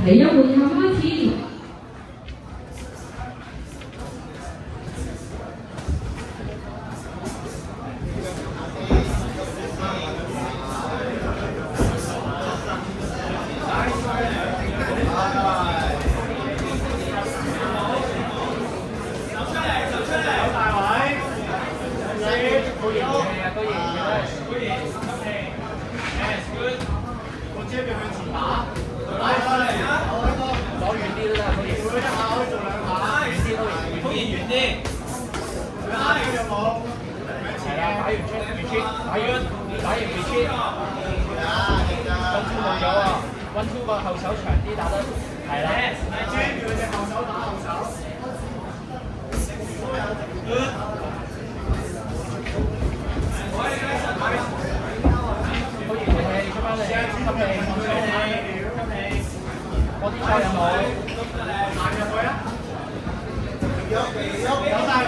第一回合開始。温超個後手長啲打得係啦，佢隻後手打後手。好熱氣，出翻嚟，吸氣，我啲菜有冇？行入去啊！有大位。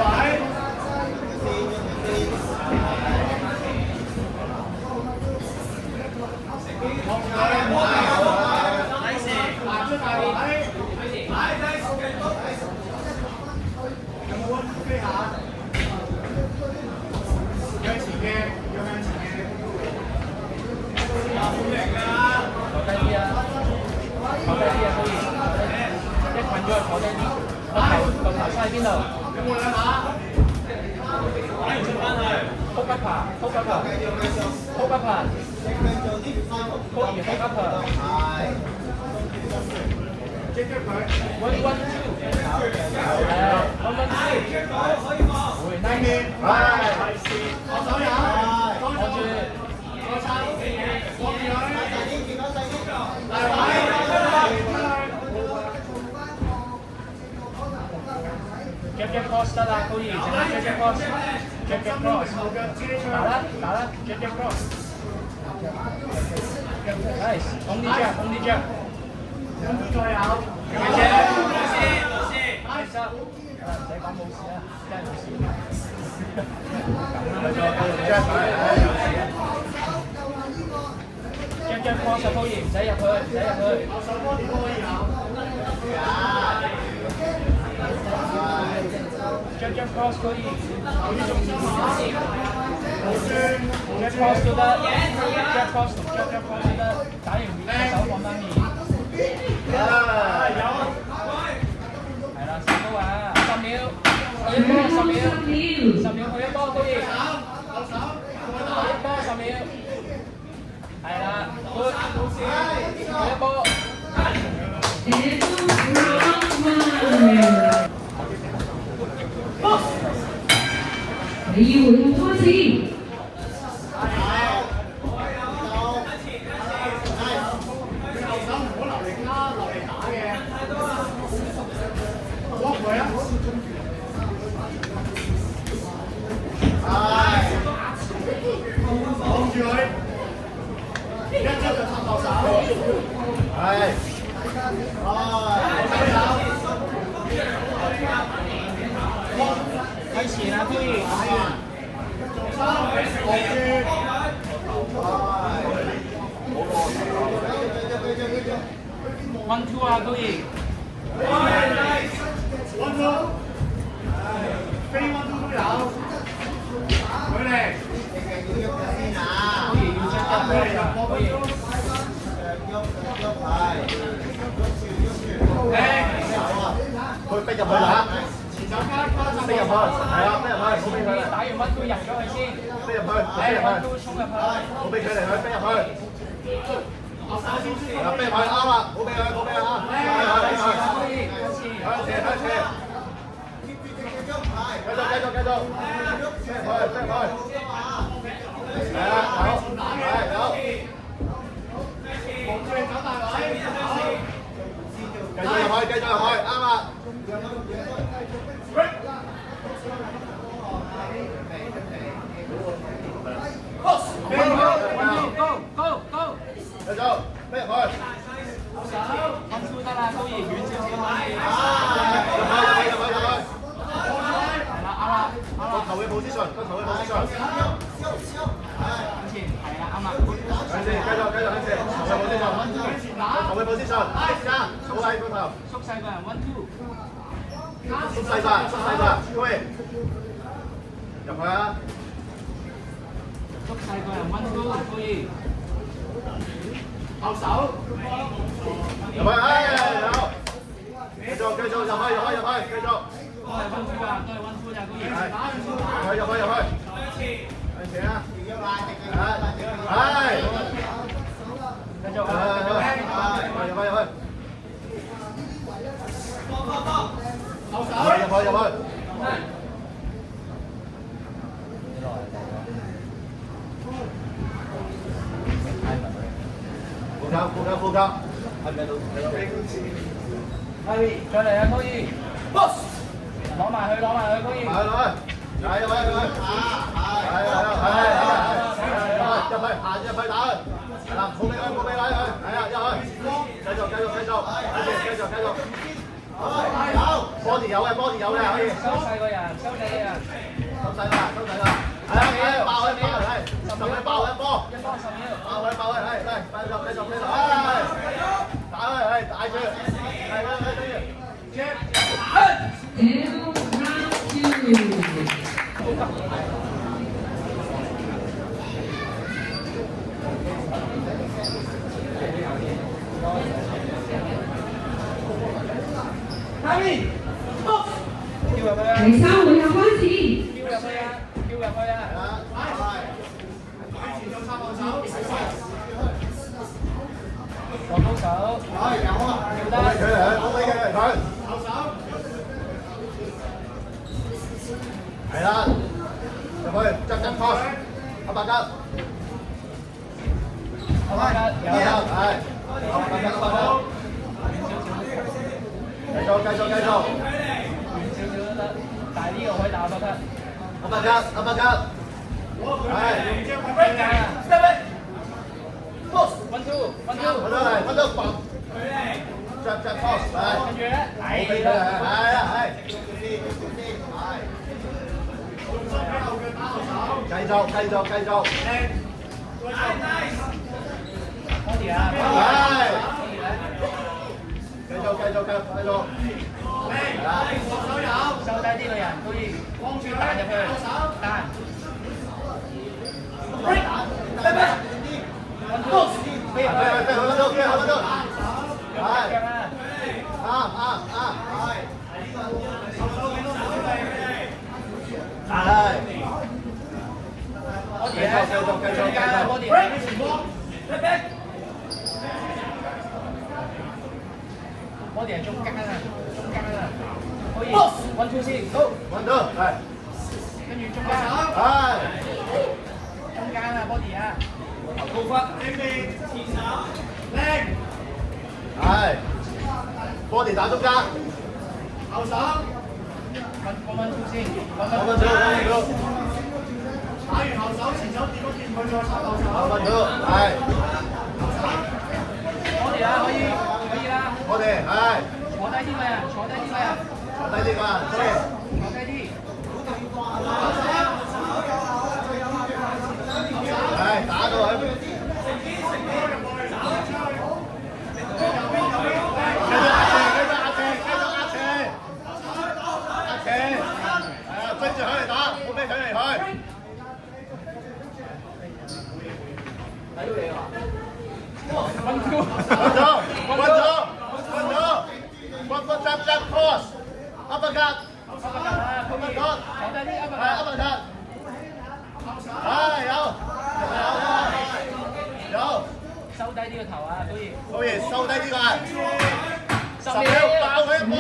喺邊度？有冇兩下？打完出翻去。撲一爬，撲一爬，撲一爬。撲完撲一爬。係。接住佢。One two。One two。可以嗎？回低面。係。放手有。放住。我撐。放住佢。大啲，見到細啲。大位。Jab cross 得啦，高兒，淨係 jab cross，jab cross，打啦 ，jab cross， nice， 攻啲 jab， 再有，冇事，唔使講冇事啦，真係冇事。jab cross 高兒，唔使入去，手波點都可以Jab cross 可以，有啲重點Jab cross 都得 ，Jab cross 同 Jab cross 都得，打完手放翻面。有。係啦，10波啊，10秒，去一波10秒，10秒去一波都要。去一波10秒。係啦，去一波。第二回合開始。望住佢，一張就插落手。係。睇前啊，高兒。One two 啊，高兒。One two， 非 one two 都有。佢哋。高兒要將入去啊，高兒。佢逼入去啦。前手逼入去，係啊，逼入去，冇俾佢。打完温都入咗去先，逼入去，温都衝入去，冇俾佢嚟，逼入去。逼入去啱啦，冇俾佢啊！睇住，繼續，逼入去，係啊，走，望住你走大位，繼續入去，啱啦。Go！ 繼續，飛入去。温超得啦，高兒遠少少可以。入去。係啦，啱啦。個頭嘅position。向前，係啦，啱啦。向前，繼續向前。加，數喺個頭，縮細個人 one two，縮細吧，縮細吧，對，入去啊，縮細個人 one two，可以。後手，入去，好，繼續入去，繼續。都係 one two 啊，都係 one two 咋，可以。入去，向前啊，係，繼續啊，入去，入去。呼吸，係咪到？再嚟啊，高爾 ，boss， 攞埋佢，高爾。係，入去，行入去，打佢，係啦，冇俾佢，係啊，入去，繼續，波士有嘅，可以。收細個人，收細啦，係啊，爆佢，十佢爆佢波，一波10秒，爆佢，係，繼續，打佢，大住，L Harry， 跳入去啊！第3回合開始。跳入去啊！落高手，跳得，係啦，入去，執 cross，阿伯吉，有啊，係，繼續，少少都得，但係呢個可以打不得。阿伯吉，係，one two，揾到拔，執 cross，係，跟住咧，係啦，繼續，Body 啊，繼續，收低啲個人，可以彈入去，彈。Body 係中間啊，可以 one two 先，好，跟住中間啊 ，body 啊，高忽，係，body 打中間，後手，one two 先，打完後手，前手掂一掂佢再插後手，係，body 啊，可以啦，我哋係坐低啲個人，坐低啲，係打到佢。追住佢嚟打，冇俾佢嚟去。one two，溫咗 jab cross， uppercut， 坐低啲 uppercut， 係有，收低啲個頭啊，可以收低啲個人，10秒爆佢一波。